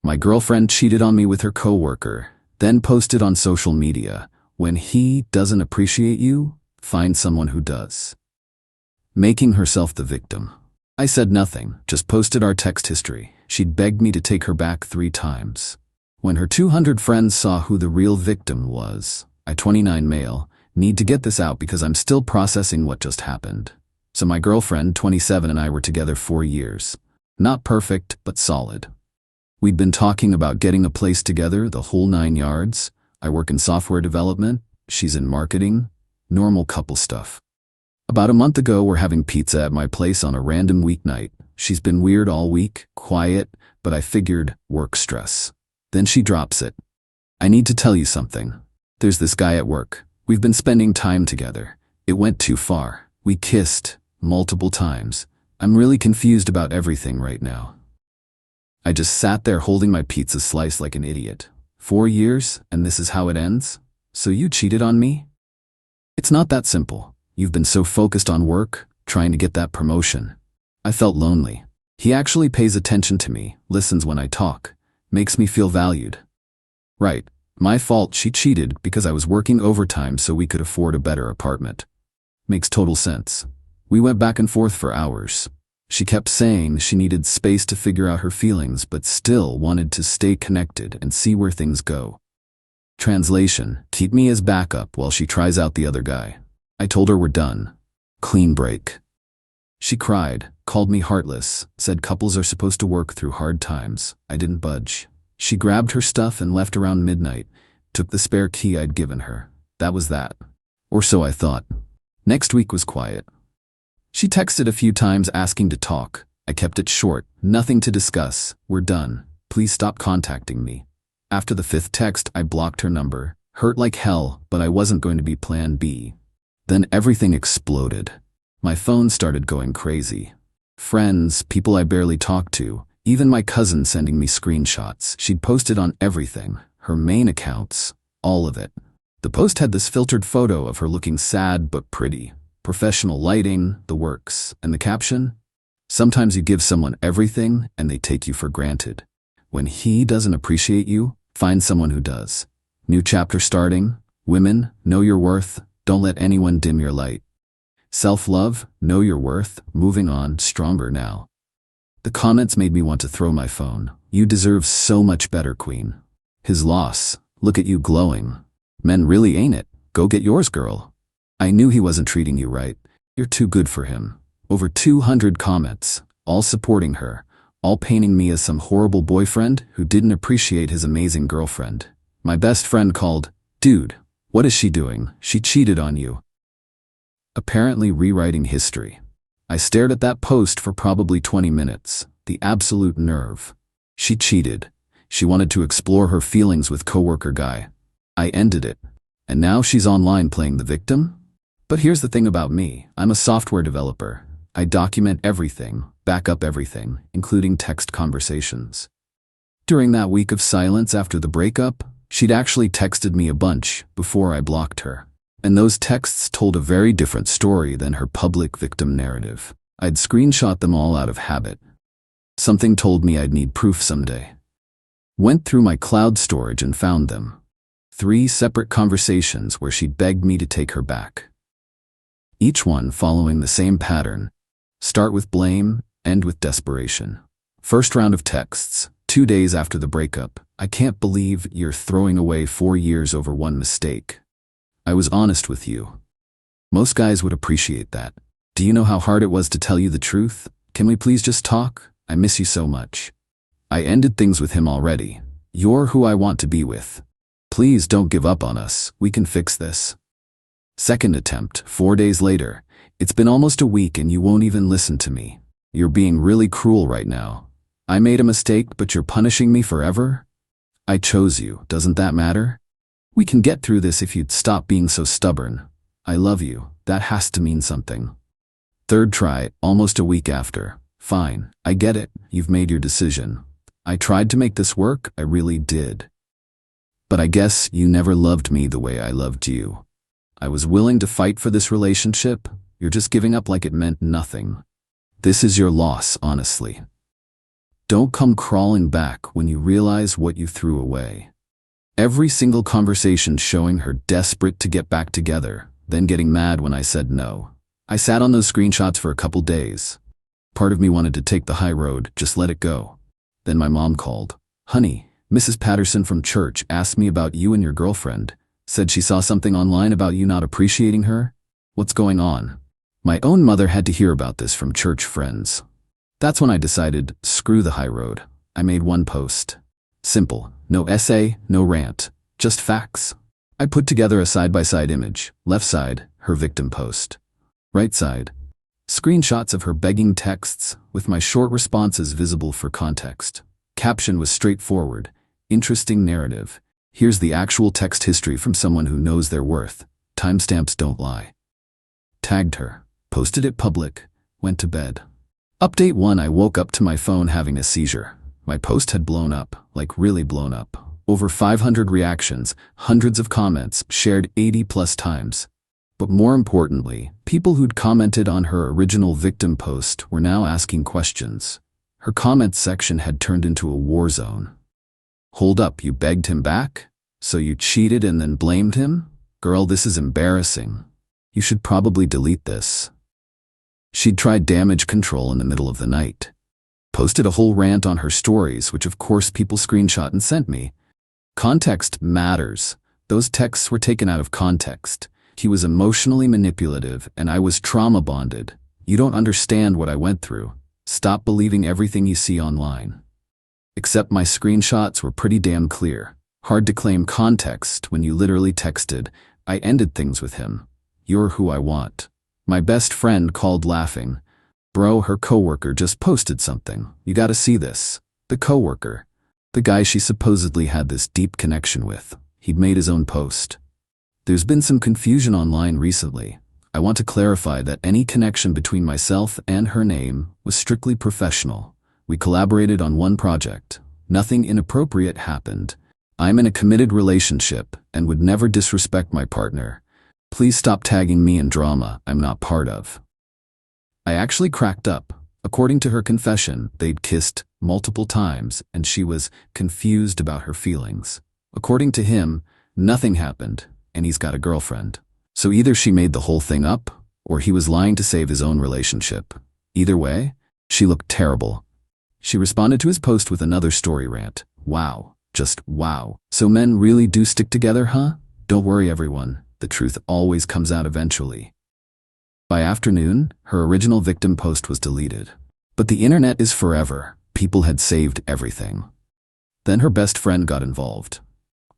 My girlfriend cheated on me with her coworker, then posted on social media, "When he doesn't appreciate you, find someone who does." Making herself the victim. I said nothing, just posted our text history. She'd begged me to take her back 3 times. When her 200 friends saw who the real victim was, I, 29 male, need to get this out because I'm still processing what just happened. So my girlfriend, 27, and I were together 4 years. Not perfect, but solid. We'd been talking about getting a place together, the whole 9 yards. I work in software development, she's in marketing, normal couple stuff. About a month ago, we're having pizza at my place on a random weeknight. She's been weird all week, quiet, but I figured work stress. Then she drops it. "I need to tell you something. There's this guy at work. We've been spending time together. It went too far. We kissed multiple times. I'm really confused about everything right now." I just sat there holding my pizza slice like an idiot. 4 years, and this is how it ends? So you cheated on me? It's not that simple. You've been so focused on work, trying to get that promotion. I felt lonely. He actually pays attention to me, listens when I talk, makes me feel valued. Right, my fault she cheated because I was working overtime so we could afford a better apartment. Makes total sense. We went back and forth for hours. She kept saying she needed space to figure out her feelings but still wanted to stay connected and see where things go. Translation: keep me as backup while she tries out the other guy. I told her we're done. Clean break. She cried, called me heartless, said couples are supposed to work through hard times. I didn't budge. She grabbed her stuff and left around midnight, took the spare key I'd given her. That was that. Or so I thought. Next week was quiet. She texted a few times asking to talk. I kept it short. Nothing to discuss. We're done. Please stop contacting me. After the 5th text, I blocked her number. Hurt like hell, but I wasn't going to be plan B. Then everything exploded. My phone started going crazy. Friends, people I barely talked to, even my cousin sending me screenshots. She'd posted on everything, her main accounts, all of it. The post had this filtered photo of her looking sad but pretty. Professional lighting, the works, and the caption? Sometimes you give someone everything and they take you for granted. When he doesn't appreciate you, find someone who does. New chapter starting. Women, know your worth. Don't let anyone dim your light. Self-love, know your worth, moving on, stronger now. The comments made me want to throw my phone. You deserve so much better, queen. His loss, look at you glowing. Men really ain't it. Go get yours, girl. I knew he wasn't treating you right. You're too good for him. Over 200 comments, all supporting her, all painting me as some horrible boyfriend who didn't appreciate his amazing girlfriend. My best friend called, "Dude, what is she doing? She cheated on you." Apparently rewriting history. I stared at that post for probably 20 minutes. The absolute nerve. She cheated. She wanted to explore her feelings with coworker guy. I ended it. And now she's online playing the victim? But here's the thing about me. I'm a software developer. I document everything, back up everything, including text conversations. During that week of silence after the breakup, she'd actually texted me a bunch before I blocked her. And those texts told a very different story than her public victim narrative. I'd screenshot them all out of habit. Something told me I'd need proof someday. Went through my cloud storage and found them. 3 separate conversations where she'd begged me to take her back. Each one following the same pattern. Start with blame, end with desperation. First round of texts, 2 days after the breakup. I can't believe you're throwing away 4 years over one mistake. I was honest with you. Most guys would appreciate that. Do you know how hard it was to tell you the truth? Can we please just talk? I miss you so much. I ended things with him already. You're who I want to be with. Please don't give up on us. We can fix this. Second attempt, 4 days later. It's been almost a week and you won't even listen to me. You're being really cruel right now. I made a mistake, but you're punishing me forever? I chose you. Doesn't that matter? We can get through this if you'd stop being so stubborn. I love you. That has to mean something. Third try, almost a week after. Fine, I get it. You've made your decision. I tried to make this work. I really did. But I guess you never loved me the way I loved you. I was willing to fight for this relationship. You're just giving up like it meant nothing. This is your loss, honestly. Don't come crawling back when you realize what you threw away. Every single conversation showing her desperate to get back together, then getting mad when I said no. I sat on those screenshots for a couple days. Part of me wanted to take the high road, just let it go. Then my mom called. Honey, Mrs. Patterson from church asked me about you and your girlfriend. Said she saw something online about you not appreciating her. What's going on? My own mother had to hear about this from church friends. That's when I decided, screw the high road. I made one post. Simple, no essay, no rant, just facts. I put together a side-by-side image. Left side, her victim post. Right side, screenshots of her begging texts with my short responses visible for context. Caption was straightforward. Interesting narrative. Here's the actual text history from someone who knows their worth. Timestamps don't lie. Tagged her. Posted it public. Went to bed. Update 1. I woke up to my phone having a seizure. My post had blown up, like really blown up. Over 500 reactions, hundreds of comments, shared 80+ times. But more importantly, people who'd commented on her original victim post were now asking questions. Her comments section had turned into a war zone. Hold up, you begged him back? So you cheated and then blamed him? Girl, this is embarrassing. You should probably delete this. She'd tried damage control in the middle of the night. Posted a whole rant on her stories, which of course people screenshot and sent me. Context matters. Those texts were taken out of context. He was emotionally manipulative and I was trauma bonded. You don't understand what I went through. Stop believing everything you see online. Except my screenshots were pretty damn clear. Hard to claim context when you literally texted, I ended things with him. You're who I want. My best friend called laughing. Bro, her coworker just posted something. You gotta see this. The coworker. The guy she supposedly had this deep connection with. He'd made his own post. There's been some confusion online recently. I want to clarify that any connection between myself and her name was strictly professional. We collaborated on one project. Nothing inappropriate happened. I'm in a committed relationship and would never disrespect my partner. Please stop tagging me in drama I'm not part of. I actually cracked up. According to her confession, they'd kissed multiple times and she was confused about her feelings. According to him, nothing happened and he's got a girlfriend. So either she made the whole thing up or he was lying to save his own relationship. Either way, she looked terrible. She responded to his post with another story rant. Wow. Just wow. So men really do stick together, huh? Don't worry, everyone. The truth always comes out eventually. By afternoon, her original victim post was deleted. But the internet is forever. People had saved everything. Then her best friend got involved.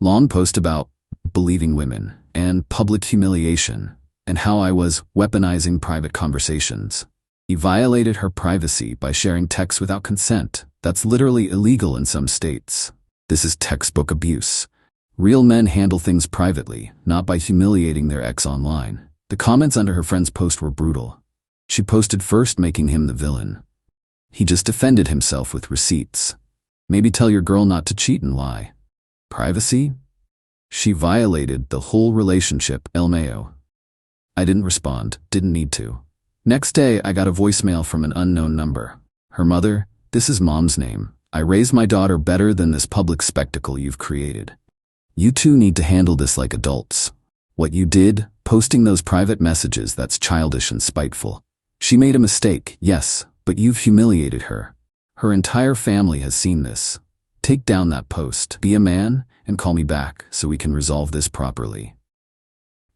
Long post about believing women and public humiliation and how I was weaponizing private conversations. He violated her privacy by sharing texts without consent. That's literally illegal in some states. This is textbook abuse. Real men handle things privately, not by humiliating their ex online. The comments under her friend's post were brutal. She posted first making him the villain. He just defended himself with receipts. Maybe tell your girl not to cheat and lie. Privacy? She violated the whole relationship, LMAO. I didn't respond, didn't need to. Next day, I got a voicemail from an unknown number. Her mother, this is Mom's name. I raised my daughter better than this public spectacle you've created. You two need to handle this like adults. What you did, posting those private messages, that's childish and spiteful. She made a mistake, yes, but you've humiliated her. Her entire family has seen this. Take down that post. Be a man and call me back so we can resolve this properly.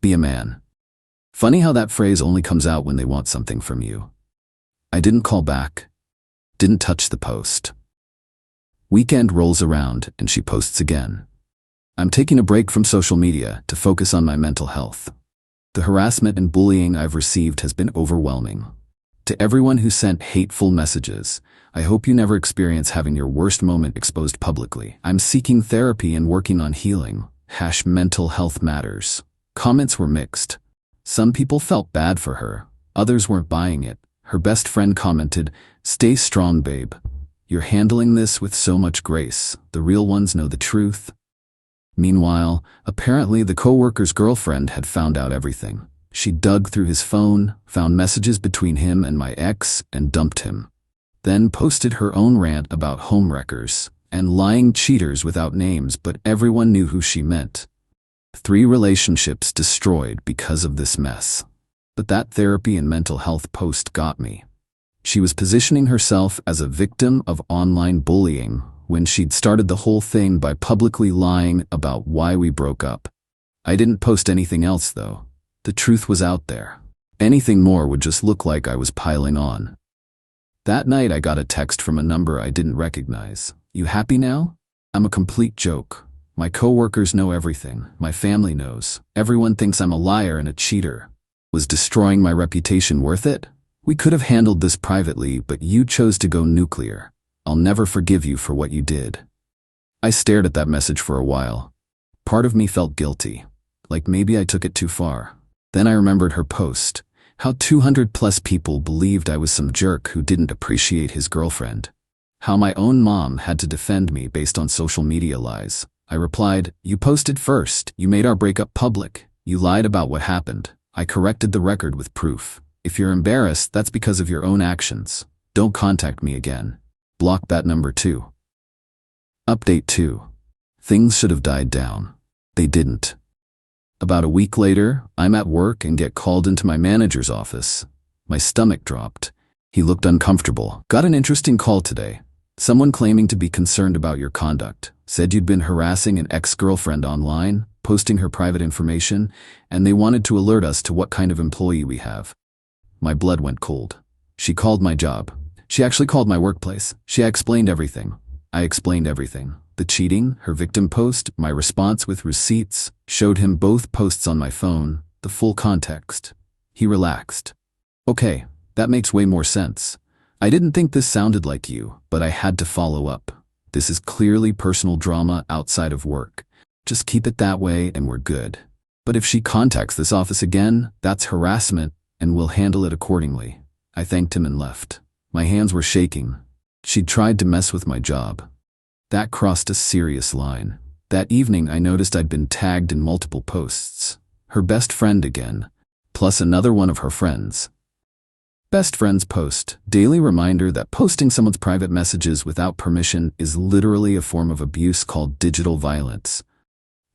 Be a man. Funny how that phrase only comes out when they want something from you. I didn't call back. Didn't touch the post. Weekend rolls around and she posts again. I'm taking a break from social media to focus on my mental health. The harassment and bullying I've received has been overwhelming. To everyone who sent hateful messages, I hope you never experience having your worst moment exposed publicly. I'm seeking therapy and working on healing. #mental health matters. Comments were mixed. Some people felt bad for her. Others weren't buying it. Her best friend commented, "Stay strong, babe. You're handling this with so much grace. The real ones know the truth." Meanwhile, apparently the coworker's girlfriend had found out everything. She dug through his phone, found messages between him and my ex, and dumped him. then posted her own rant about homewreckers and lying cheaters without names, but everyone knew who she meant. 3 relationships destroyed because of this mess. But that therapy and mental health post got me. She was positioning herself as a victim of online bullying when she'd started the whole thing by publicly lying about why we broke up. I didn't post anything else, though. The truth was out there. Anything more would just look like I was piling on. That night I got a text from a number I didn't recognize. "You happy now? I'm a complete joke. My coworkers know everything. My family knows. Everyone thinks I'm a liar and a cheater. Was destroying my reputation worth it? We could have handled this privately, but you chose to go nuclear. I'll never forgive you for what you did." I stared at that message for a while. Part of me felt guilty, like maybe I took it too far. Then I remembered her post, how 200+ people believed I was some jerk who didn't appreciate his girlfriend. How my own mom had to defend me based on social media lies. I replied, "You posted first. You made our breakup public. You lied about what happened. I corrected the record with proof. If you're embarrassed, that's because of your own actions. Don't contact me again." Block that number too. Update 2. Things should have died down. They didn't. About a week later, I'm at work and get called into my manager's office. My stomach dropped. He looked uncomfortable. "Got an interesting call today. Someone claiming to be concerned about your conduct. Said you'd been harassing an ex-girlfriend online, posting her private information, and they wanted to alert us to what kind of employee we have." My blood went cold. She called my job. She actually called my workplace. She explained everything. I explained everything. The cheating, her victim post, my response with receipts, showed him both posts on my phone, the full context. He relaxed. "Okay, that makes way more sense. I didn't think this sounded like you, but I had to follow up. This is clearly personal drama outside of work. Just keep it that way and we're good. But if she contacts this office again, that's harassment and we'll handle it accordingly." I thanked him and left. My hands were shaking. She'd tried to mess with my job. That crossed a serious line. That evening I noticed I'd been tagged in multiple posts. Her best friend again, plus another one of her friends. Best friend's post, daily reminder that posting someone's private messages without permission is literally a form of abuse called digital violence.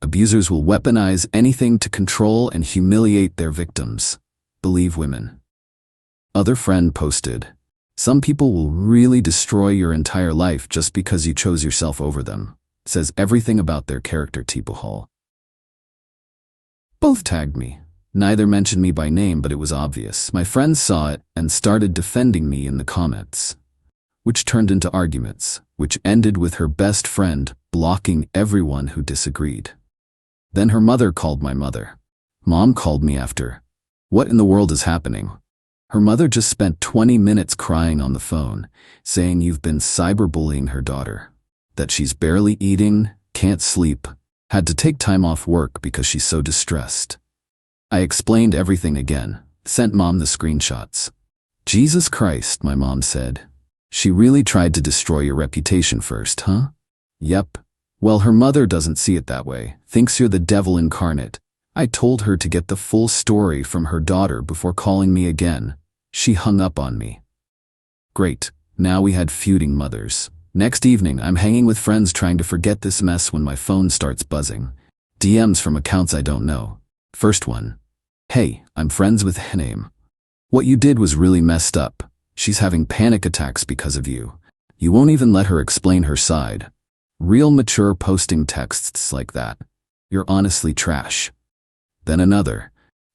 Abusers will weaponize anything to control and humiliate their victims. Believe women. Other friend posted, "Some people will really destroy your entire life just because you chose yourself over them." Says everything about their character. Hall. Both tagged me. Neither mentioned me by name, but it was obvious. My friends saw it and started defending me in the comments, which turned into arguments, which ended with her best friend blocking everyone who disagreed. Then her mother called my mother. Mom called me after. What in the world is happening? Her mother just spent 20 minutes crying on the phone, saying you've been cyberbullying her daughter, that she's barely eating, can't sleep, had to take time off work because she's so distressed. I explained everything again, sent Mom the screenshots. "Jesus Christ," my mom said. "She really tried to destroy your reputation first, huh?" "Yep." Well, her mother doesn't see it that way, thinks you're the devil incarnate. I told her to get the full story from her daughter before calling me again. She hung up on me. Great, now we had feuding mothers. Next evening, I'm hanging with friends trying to forget this mess when my phone starts buzzing. DMs from accounts I don't know. First one. "Hey, I'm friends with name. What you did was really messed up. She's having panic attacks because of you. You won't even let her explain her side. Real mature posting texts like that. You're honestly trash." Then another.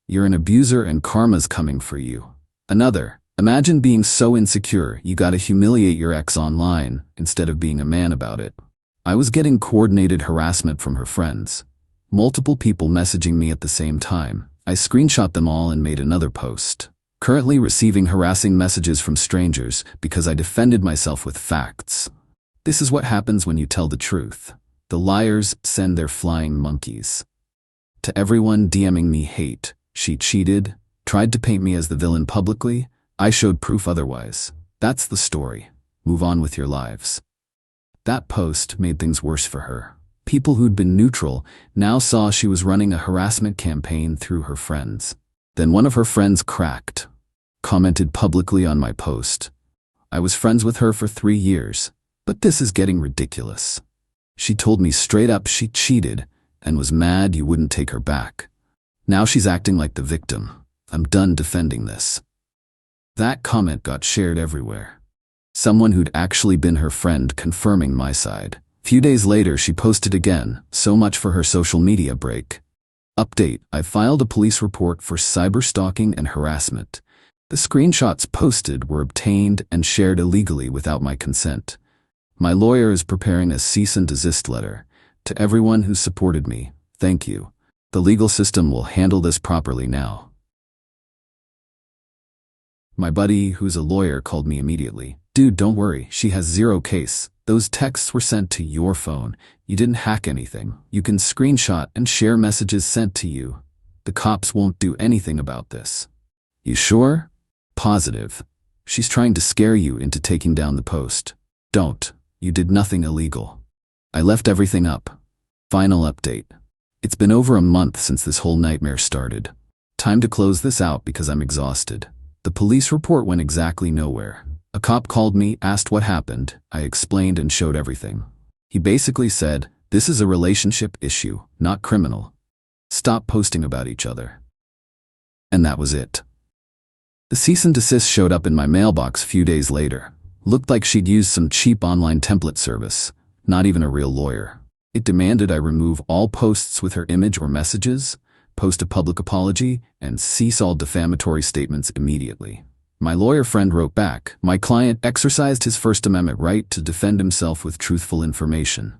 "You're an abuser and karma's coming for you." Another. "Imagine being so insecure you gotta humiliate your ex online instead of being a man about it." I was getting coordinated harassment from her friends. Multiple people messaging me at the same time. I screenshot them all and made another post. Currently receiving harassing messages from strangers because I defended myself with facts. This is what happens when you tell the truth. The liars send their flying monkeys. To everyone DMing me hate, she cheated, tried to paint me as the villain publicly, I showed proof otherwise. That's the story. Move on with your lives. That post made things worse for her. People who'd been neutral now saw she was running a harassment campaign through her friends. Then one of her friends cracked, commented publicly on my post. I was friends with her for 3 years, but this is getting ridiculous. She told me straight up she cheated and was mad you wouldn't take her back. Now she's acting like the victim. I'm done defending this." That comment got shared everywhere. Someone who'd actually been her friend confirming my side. Few days later, she posted again, so much for her social media break. Update: I filed a police report for cyberstalking and harassment. The screenshots posted were obtained and shared illegally without my consent. My lawyer is preparing a cease and desist letter. To everyone who supported me, thank you. The legal system will handle this properly now. My buddy, who's a lawyer, called me immediately. "Dude, don't worry, she has zero case. Those texts were sent to your phone. You didn't hack anything. You can screenshot and share messages sent to you. The cops won't do anything about this." "You sure?" "Positive. She's trying to scare you into taking down the post. Don't. You did nothing illegal." I left everything up. Final update. It's been over a month since this whole nightmare started. Time to close this out because I'm exhausted. The police report went exactly nowhere. A cop called me, asked what happened. I explained and showed everything. He basically said, "This is a relationship issue, not criminal. Stop posting about each other." And that was it. The cease and desist showed up in my mailbox a few days later. Looked like she'd used some cheap online template service, not even a real lawyer. It demanded I remove all posts with her image or messages, post a public apology, and cease all defamatory statements immediately. My lawyer friend wrote back, "My client exercised his First Amendment right to defend himself with truthful information.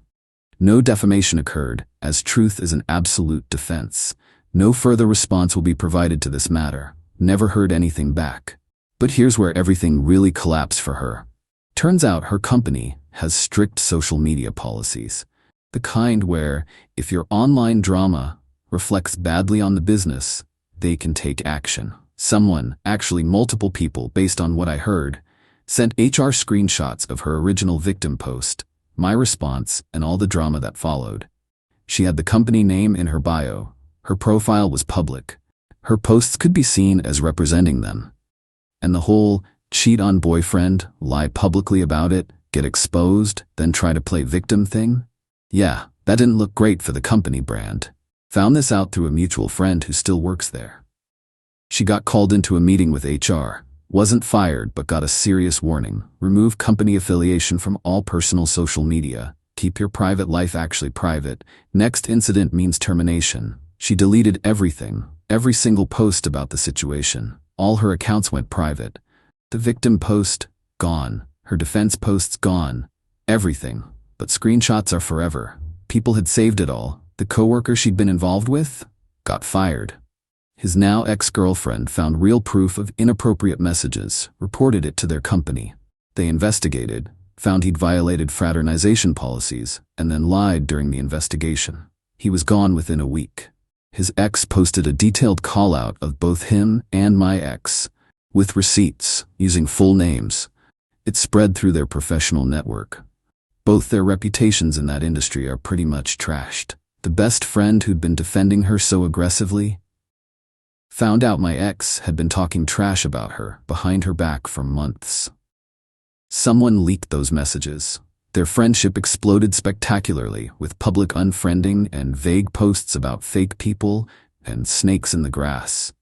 No defamation occurred, as truth is an absolute defense. No further response will be provided to this matter. Never heard anything back." But here's where everything really collapsed for her. Turns out her company has strict social media policies. The kind where, if your online drama reflects badly on the business, they can take action. Someone, actually multiple people based on what I heard, sent HR screenshots of her original victim post, my response, and all the drama that followed. She had the company name in her bio. Her profile was public. Her posts could be seen as representing them. And the whole cheat on boyfriend, lie publicly about it, get exposed, then try to play victim thing? Yeah, that didn't look great for the company brand. Found this out through a mutual friend who still works there. She got called into a meeting with HR. Wasn't fired, but got a serious warning. Remove company affiliation from all personal social media. Keep your private life actually private. Next incident means termination. She deleted everything, every single post about the situation. All her accounts went private. The victim post, gone. Her defense posts, gone. Everything. But screenshots are forever. People had saved it all. The coworker she'd been involved with got fired. His now ex-girlfriend found real proof of inappropriate messages, reported it to their company. They investigated, found he'd violated fraternization policies, and then lied during the investigation. He was gone within a week. His ex posted a detailed call-out of both him and my ex, with receipts, using full names. It spread through their professional network. Both their reputations in that industry are pretty much trashed. The best friend who'd been defending her so aggressively found out my ex had been talking trash about her behind her back for months. Someone leaked those messages. Their friendship exploded spectacularly with public unfriending and vague posts about fake people and snakes in the grass.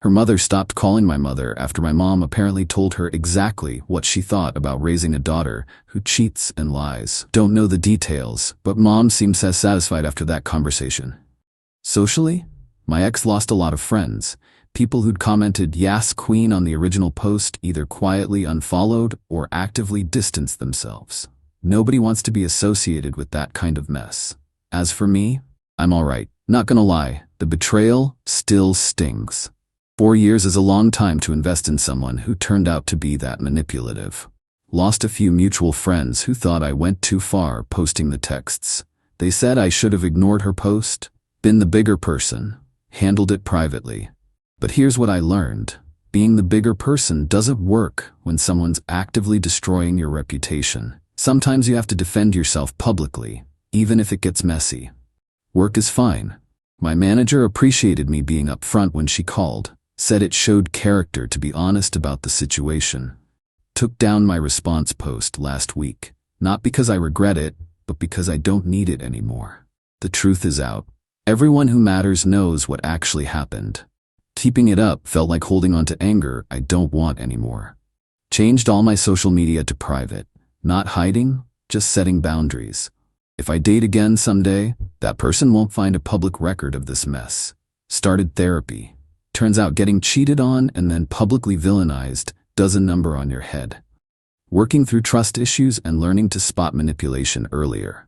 Her mother stopped calling my mother after my mom apparently told her exactly what she thought about raising a daughter who cheats and lies. Don't know the details, but mom seems satisfied after that conversation. Socially, my ex lost a lot of friends. People who'd commented "Yas Queen" on the original post either quietly unfollowed or actively distanced themselves. Nobody wants to be associated with that kind of mess. As for me, I'm alright. Not gonna lie, the betrayal still stings. 4 years is a long time to invest in someone who turned out to be that manipulative. Lost a few mutual friends who thought I went too far posting the texts. They said I should have ignored her post, been the bigger person, handled it privately. But here's what I learned. Being the bigger person doesn't work when someone's actively destroying your reputation. Sometimes you have to defend yourself publicly, even if it gets messy. Work is fine. My manager appreciated me being upfront when she called, said it showed character to be honest about the situation. Took down my response post last week. Not because I regret it, but because I don't need it anymore. The truth is out. Everyone who matters knows what actually happened. Keeping it up felt like holding on to anger I don't want anymore. Changed all my social media to private. Not hiding, just setting boundaries. If I date again someday, that person won't find a public record of this mess. Started therapy. Turns out getting cheated on and then publicly villainized does a number on your head. Working through trust issues and learning to spot manipulation earlier.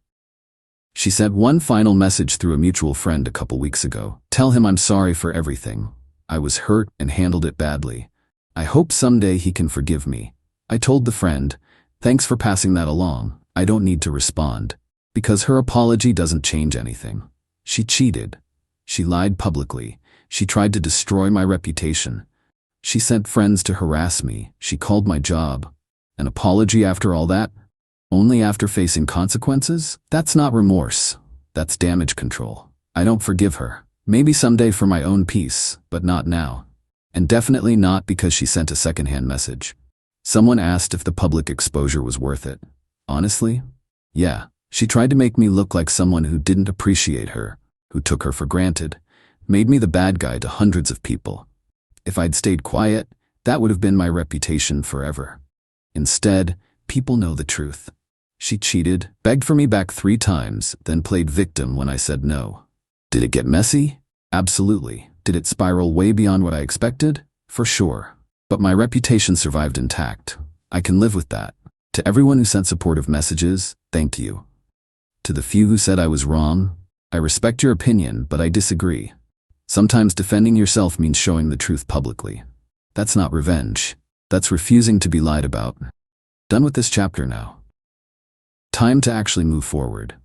She sent one final message through a mutual friend a couple weeks ago. Tell him I'm sorry for everything. I was hurt and handled it badly. I hope someday he can forgive me. I told the friend, thanks for passing that along. I don't need to respond. Because her apology doesn't change anything. She cheated. She lied publicly. She tried to destroy my reputation. She sent friends to harass me. She called my job. An apology after all that? Only after facing consequences? That's not remorse. That's damage control. I don't forgive her. Maybe someday for my own peace, but not now. And definitely not because she sent a secondhand message. Someone asked if the public exposure was worth it. Honestly? Yeah. She tried to make me look like someone who didn't appreciate her, who took her for granted, made me the bad guy to hundreds of people. If I'd stayed quiet, that would have been my reputation forever. Instead, people know the truth. She cheated, begged for me back 3 times, then played victim when I said no. Did it get messy? Absolutely. Did it spiral way beyond what I expected? For sure. But my reputation survived intact. I can live with that. To everyone who sent supportive messages, thank you. To the few who said I was wrong, I respect your opinion, but I disagree. Sometimes defending yourself means showing the truth publicly. That's not revenge. That's refusing to be lied about. Done with this chapter now. Time to actually move forward.